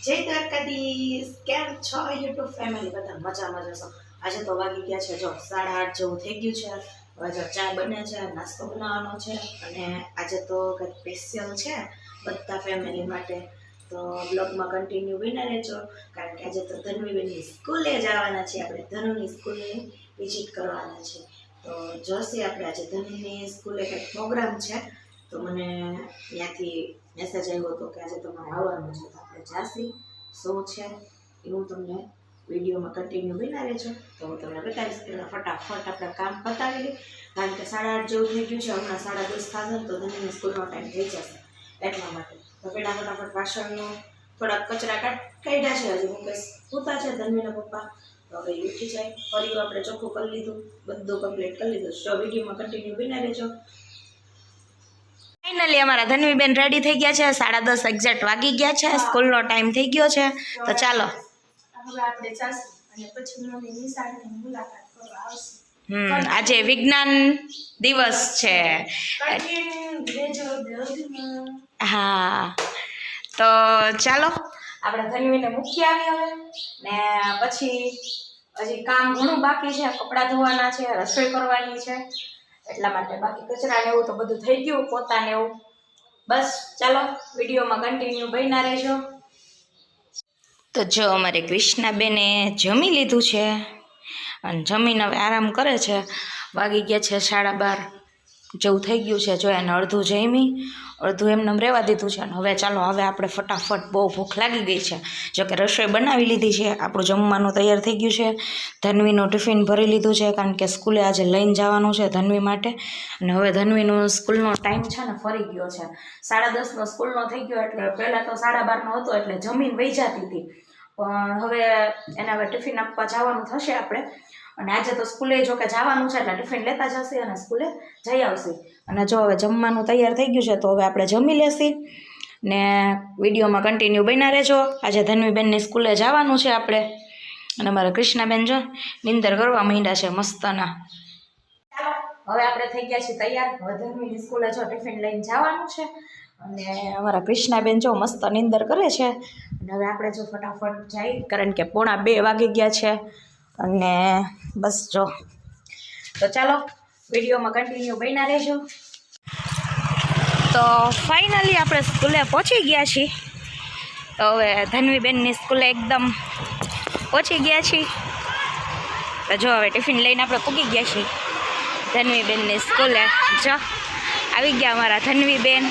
જય દ્વારકાધીશ, કેમ છો યુટ્યુબ ફેમિલી? બધા મજામાં જશો. આજે તો વાગી ગયા છે જો 8:30 જેવું થઈ ગયું છે. હવે જો ચા બને છે, નાસ્તો બનાવવાનો છે અને આજે તો કંઈક સ્પેશિયલ છે બધા ફેમિલી માટે. તો બ્લોગમાં કન્ટિન્યુ બના રહેજો, કારણ કે આજે તો ધન્વીબેનની સ્કૂલે જવાના છે. આપણે ધનુની સ્કૂલની વિઝિટ કરવાના છે. તો જોશે આપણે આજે ધનુની સ્કૂલે કંઈક પ્રોગ્રામ છે. તો મને ત્યાંથી મેસેજ આવ્યો હતો કે આજે તમારે આવવાનું છે. તો આપણે જાસી શું છે એ હું તમને વિડીયોમાં કન્ટિન્યુ બના રહેજો. તો હું તમને બતાવીશ. પહેલાં ફટાફટ આપણે કામ પતાવી લઈએ, કારણ કે 8:30 જેવું થઈ ગયું છે. હમણાં 10:30 થશે તો ધનની સ્કૂલનો ટાઈમ થઈ જશે, એટલા માટે. તો પહેલાં ફટાફટ વાસણનું થોડાક કચરા કાઢ્યા છે. હજી મુકેશ પૂતા છે ધનવીના પપ્પા, તો હવે ઉઠી જાય. ફરી આપણે ચોખ્ખું કરી લીધું, બધું કમ્પ્લીટ કરી લીધું. તો વિડીયોમાં કન્ટિન્યુ બના રહેજો. ફાઇનલી અમારા ધનવીબેન રેડી થઈ ગયા છે. 10:30 એક્ઝેક્ટ વાગી ગયા છે. સ્કૂલનો ટાઈમ થઈ ગયો છે. તો ચાલો હવે આપણે ચાલશું અને પછી મમ્મી નિશાળની મુલાકાત કરવા આવશે. આજે વિજ્ઞાન દિવસ છે. હા, તો ચાલો આપણે ધનવીને મૂકી આવી હવે. ને પછી હજી કામ ઘણું બાકી છે. કપડાં ધોવાના છે, રસોઈ કરવાની છે, એટલા માટે. બાકી કચરા ને એવું તો બધું થઈ ગયું, પોતાને એવું. બસ ચાલો વિડીયોમાં કન્ટિન્યુ બન્યા રહેજો. તો જો અમારે કૃષ્ણાબેને જમી લીધું છે અને જમીને હવે આરામ કરે છે. વાગી ગયા છે 12:30 જેવું થઈ ગયું છે. જો એને અડધું જમી, અડધું એમને રહેવા દીધું છે. અને હવે ચાલો, હવે આપણે ફટાફટ, બહુ ભૂખ લાગી ગઈ છે. જો કે રસોઈ બનાવી લીધી છે, આપણું જમવાનું તૈયાર થઈ ગયું છે. ધનવીનું ટિફિન ભરી લીધું છે, કારણ કે સ્કૂલે આજે લઈને જવાનું છે ધનવી માટે. અને હવે ધનવીનો સ્કૂલનો ટાઈમ છે ને ફરી ગયો છે. 10:30 સ્કૂલનો થઈ ગયો, એટલે પહેલાં તો 12:30 હતો, એટલે જમીન વહી જતી હતી. પણ હવે એને હવે ટિફિન આપવા જવાનું થશે આપણે. અને આજે તો સ્કૂલે જો કે જવાનું છે, એટલે ટિફિન લેતા જશે અને સ્કૂલે જઈ આવશે. અને જો હવે જમવાનું તૈયાર થઈ ગયું છે, તો હવે આપણે જમી લેશી ને વિડીયોમાં કન્ટિન્યુ બન્યા રહેજો. આજે ધનવીબેનની સ્કૂલે જવાનું છે આપણે. અને અમારા કૃષ્ણાબેન જો નિંદર કરવા માંડ્યા છે મસ્તના. ચાલો હવે આપણે થઈ ગયા છીએ તૈયાર. હવે ધનવીની સ્કૂલે જો ટિફિન લઈને જવાનું છે. અને અમારા કૃષ્ણાબેન જો મસ્ત નિંદર કરે છે. અને હવે આપણે જો ફટાફટ જઈ, કારણ કે 1:45 વાગી ગયા છે. અને બસ જો, તો ચાલો વિડીયોમાં કન્ટિન્યુ બન્યા રહેજો. તો ફાઇનલી આપણે સ્કૂલે પહોંચી ગયા છીએ. તો હવે ધનવીબેનની સ્કૂલે એકદમ પહોંચી ગયા છીએ. તો જો હવે ટિફિન લઈને આપણે પૂગી ગયા છીએ ધનવીબેનની સ્કૂલે. જો આવી ગયા અમારા ધનવીબેન.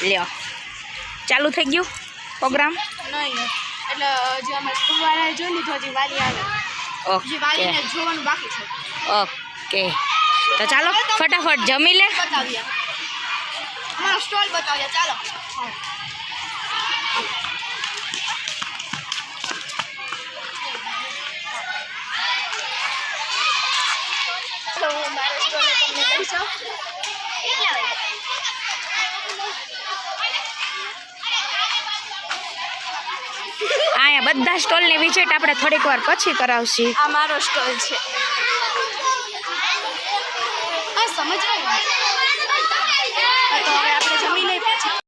લ્યો, ચાલુ થઈ ગયું પ્રોગ્રામ? નહીં, એટલે જે અમે સ્કૂલવાળાએ જોઈ લીધું, હજી વાલી આવે. હજી વાલીને જોવાનું બાકી છે. ઓકે, તો ચાલો ફટાફટ જમી લે. બતાવીએ, અમારો સ્ટોલ બતાવીએ. ચાલો. તો હું મારા સ્ટોલને તમને કહીશું. અહીંયા બધા સ્ટોલની વિઝિટ આપણે થોડીક વાર પછી કરાવશી. આ મારો સ્ટોલ છે. આ સમજવાય ને? તો હવે આપણે જમી લઈએ પછી.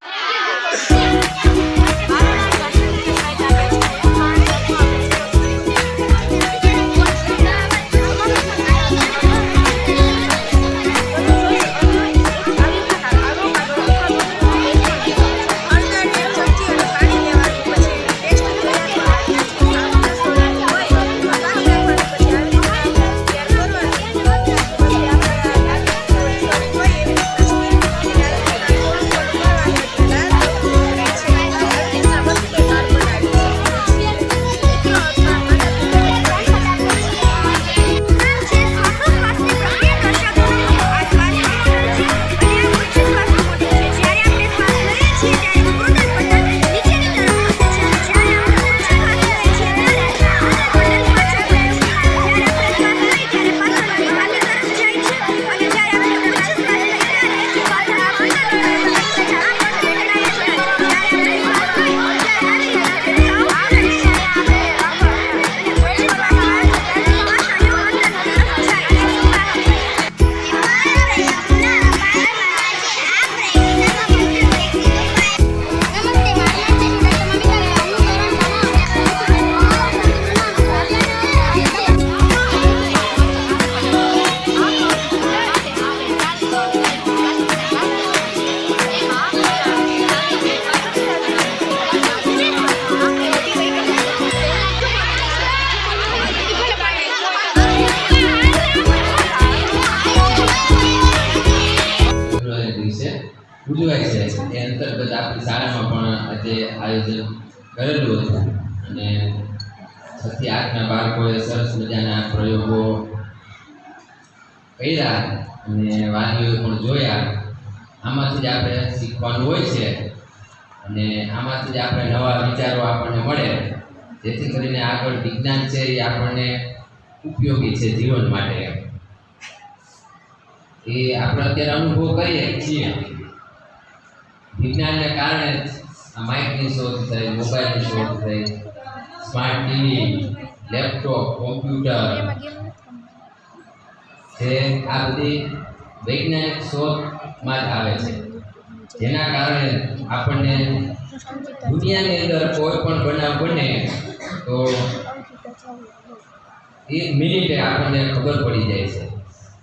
અંતર્ગત આપણી શાળામાં પણ આજે આયોજન કરેલું હતું અને 6 થી 8ના બાળકોએ સરસ મજાના પ્રયોગો કર્યા અને વાલીઓએ પણ જોયા. આમાંથી જ આપણે શીખવાનું હોય છે અને આમાંથી જ આપણે નવા વિચારો આપણને મળે, જેથી કરીને આગળ વિજ્ઞાન છે એ આપણને ઉપયોગી છે જીવન માટે. એ આપણે અત્યારે અનુભવ કરીએ છીએ. વિજ્ઞાનને કારણે જ આ માઇકની શોધ થઈ, મોબાઈલની શોધ થઈ, સ્માર્ટ ટીવી, લેપટોપ, કોમ્પ્યુટર, જે આ બધી વૈજ્ઞાનિક શોધમાં જ આવે છે, જેના કારણે આપણને દુનિયાની અંદર કોઈ પણ બનાવ બને તો 1 મિનિટે આપણને ખબર પડી જાય છે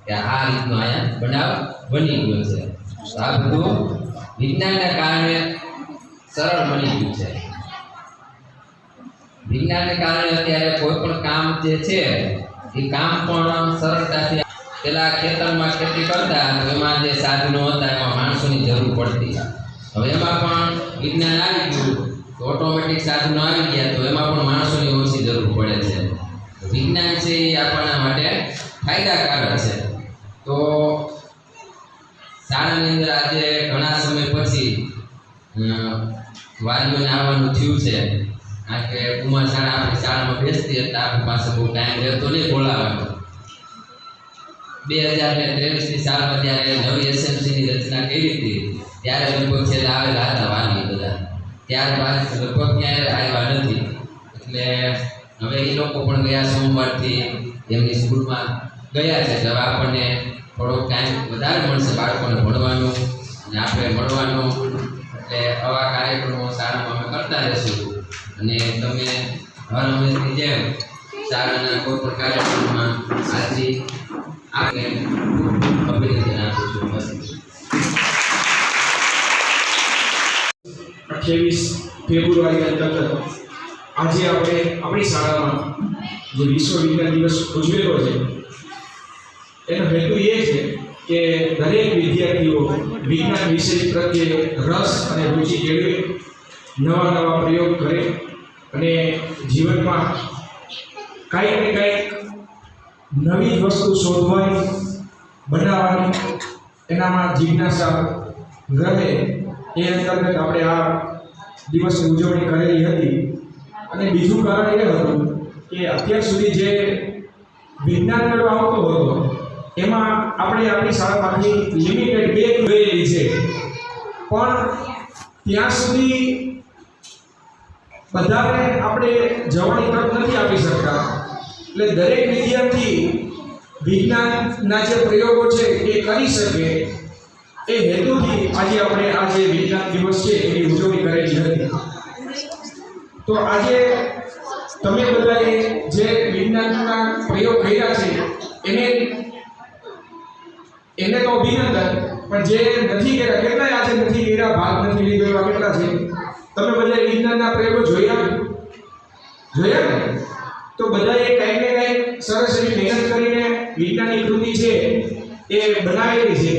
કે આ રીતનો અહીંયા બનાવ બની ગયો છે. તો આ બધું વિજ્ઞાનના કારણે સરળ બની ગયું છે. વિજ્ઞાનને કારણે અત્યારે કોઈ પણ કામ જે છે એ કામ પણ સરળતાથી, પેલા ખેતરમાં ખેતી કરતા તો એમાં જે સાધનો હતા એમાં માણસોની જરૂર પડતી. હવે એમાં પણ વિજ્ઞાન આવી ગયું તો ઓટોમેટિક સાધનો આવી ગયા તો એમાં પણ માણસોની ઓછી જરૂર પડે છે. વિજ્ઞાન છે એ આપણા માટે ફાયદાકારક છે. તો શાળાની અંદર આજે ઘણા સમય પછી વાલીઓને આવવાનું થયું છે, કારણ કે કુમાર શાળા આપણી શાળામાં બેસતી હતા, આપણી પાસે બહુ ટાઈમ રહેતો નહીં બોલાવવાનો. 2023ની સાલમાં જ્યારે નવી એસએમસીની રચના કરી હતી ત્યારે લગભગ છેલ્લે આવેલા હતા વાલી બધા. ત્યારબાદ લગભગ ક્યાંય આવ્યા નથી. એટલે હવે એ લોકો પણ ગયા સોમવારથી એમની સ્કૂલમાં ગયા છે. હવે આપણને થોડોક ટાઈમ વધારે મળશે બાળકોને ભણવાનું અને આપણે મળવાનું. એટલે આવા કાર્યક્રમો શાળામાં અમે કરતા રહીશું અને તમે હર હંમેશની જેમ શાળાના કોઈ પણ કાર્યક્રમમાં હાજરી આપને અભિનંદન આપું છું. 28 ફેબ્રુઆરી અંતર્ગત આજે આપણે આપણી શાળામાં જે વિશ્વ વિજ્ઞાન દિવસ ઉજવેલો છે એનો હેતુ એ છે કે દરેક વિદ્યાર્થીઓ વિજ્ઞાન વિષય પ્રત્યે રસ અને રુચિ કેળવે, નવા નવા પ્રયોગ કરે અને જીવનમાં કાંઈક ને કાંઈક નવી વસ્તુ શોધવાની, બનાવવાની એનામાં જિજ્ઞાસા રહે. એ અંતર્ગત આપણે આ દિવસની ઉજવણી કરેલી હતી. અને બીજું કારણ એ હતું કે અત્યાર સુધી જે વિજ્ઞાન મેળો આવતો હતો એમાં આપણે આપણી શાળામાંથી લિમિટેડ 2 જોયેલી છે, પણ ત્યાં સુધી બધાને આપણે જવાની તક નથી આપી શકતા. એટલે દરેક વિદ્યાર્થી વિજ્ઞાનના જે પ્રયોગો છે એ કરી શકે એ હેતુથી આજે આપણે આ જે વિજ્ઞાન દિવસ છે એની ઉજવણી કરેલી હતી. તો આજે તમે બધાએ જે વિજ્ઞાનના પ્રયોગ કર્યા છે એને તો અભિનંદન, પણ જે નથી કર્યા, કેટલાય આજે નથી કર્યા, ભાગ નથી લીધો એવા કેટલા છે? તમે બધાએ વિજ્ઞાનના પ્રયોગો જોયા ને? તો બધાએ કંઈક ને કંઈક સરસ એવી મહેનત કરીને વિજ્ઞાનની કૃતિ છે એ બનાવેલી છે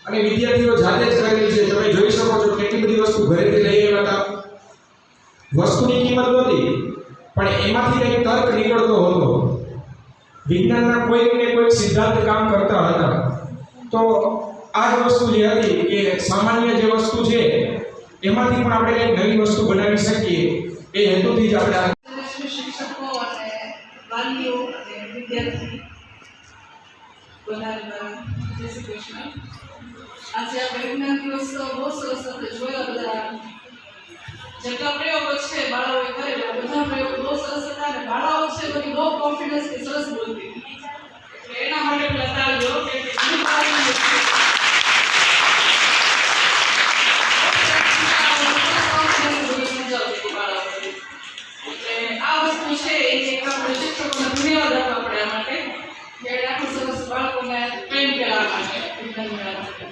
અને વિદ્યાર્થીઓ જાતે જ કરેલી છે. તમે જોઈ શકો છો કેટલી બધી વસ્તુ ઘરેથી લઈ આવ્યા હતા. વસ્તુની કિંમત નહોતી પણ એમાંથી કંઈક તર્ક નીકળતો હતો. વિજ્ઞાનના કોઈક ને કોઈક સિદ્ધાંત કામ કરતા હતા. તો આ જ વસ્તુ જે હતી કે સામાન્ય જે વસ્તુ છે એમાંથી પણ આપણે કંઈક નવી વસ્તુ બનાવી શકીએ એ હેતુથી જ આપણે શિક્ષકો અને વાલીઓ અને વિદ્યાર્થી બનાવનારા જય શ્રી કૃષ્ણ. આજે આ વિજ્ઞાન દિવસ તો બહુ સરસ રીતે જોયા. બધા જેટલા પ્રયોગો છે બાળાઓએ કરેલા બધા પ્રયોગો બહુ સરસ હતા અને બાળાઓ છે બધી બહુ કોન્ફિડન્સ કે સરસ બોલતી, એટલે એના માટે પેલા તાળીઓ કે આ વસ્તુ છે એ એક આપણે શિક્ષકોને ધન્યવાદ આપવા પડે આ માટે કે આટલું સરસ બાળકોને ટ્રેન કરવા માટે વિજ્ઞાન મેળવવા માટે.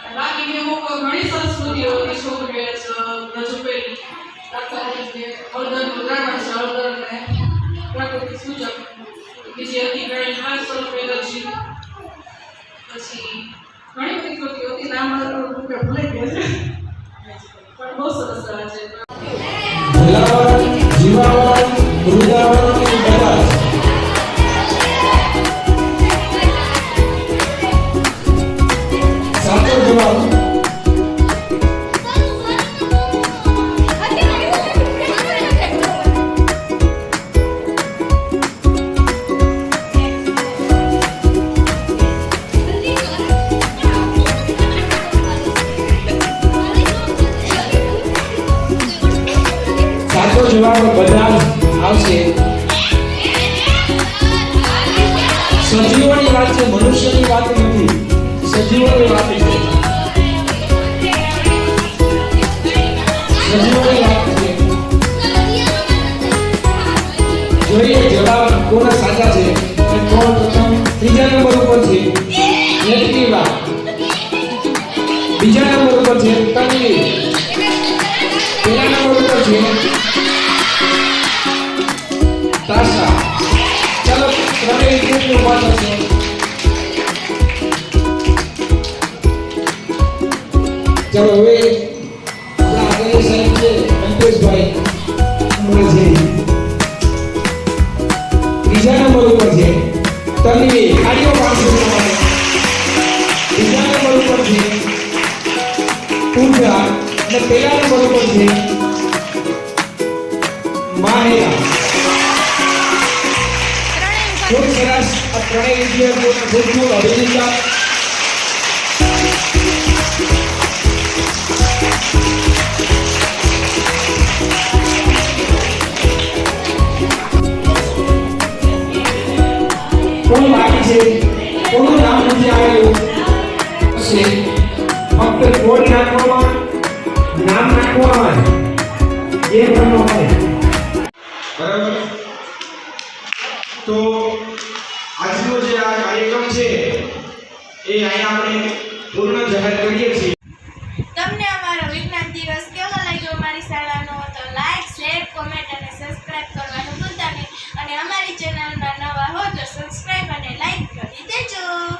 અને બાકીની અમુક ઘણી સંસ્કૃતિઓ હતી, છોકરીઓ રજૂ કરી, દાખલા તરીકે હળદરનું દ્રાવણ છે, હળદર અને પ્રાકૃતિક સૂચક, બીજી હતી ઘણી ટ્રાન્સફર એલર્જી, પછી ઘણી બધી કૃતિઓ હતી, નામ ભૂલાઈ ગયા છે. બહુ સરસ સરસ છે. ભલાવણ, જીવાવણ, મૃદાવણ અને બધાજ. સાચો જવાબ સાચો જવાબ બધા જ આવશે. સજીવોની વાત છે, મનુષ્યની વાત નથી. સજીવોની વાત છે. સજીવોની વાત છે. જોઈએ જવાબ કોના સાચા છે અને કોણ પ્રથમ. ત્રીજા નંબર ઉપર છે યજ્ઞિવા. બીજા નંબર ઉપર છે તન્વી. પહેલા નંબર ઉપર છે તાશા. ચાલો ત્રણેય વિદ્યાર્થીઓ વાત છે. ચાલો હવે આપણા આગળની સાહેબ છે અંકુશભાઈ અમરેજી. ત્રીજા નંબર ઉપર છે તન્વી. આડિયો પાસે બીજા નંબર ઉપર છે પૂજા અને પહેલા નંબર ઉપર છે માહિરા. ખૂબ સરસ. આ ત્રણેય વિદ્યાર્થીઓને ખૂબ ખૂબ અભિનંદન. કોણ બાકી છે? કોનું નામ નથી આવેલું? છે ફક્ત કોડ નાખવામાં, નામ નાખવામાં એ પ્રમાણે. બરાબર. તો આજનો જે આ કાર્યક્રમ છે એ અહીંયા આપણે પૂર્ણ જાહેર કરીએ છીએ. તમને અમારો વિજ્ઞાન દિવસ કેવો લાગ્યો અમારી શાળાનો? તો લાઈક, શેર, કોમેન્ટ અને સબસ્ક્રાઇબ કરવાનું ભૂલતા નહીં. અને અમારી ચેનલમાં નવા હો તો સબસ્ક્રાઇબ અને લાઈક કરી દેજો.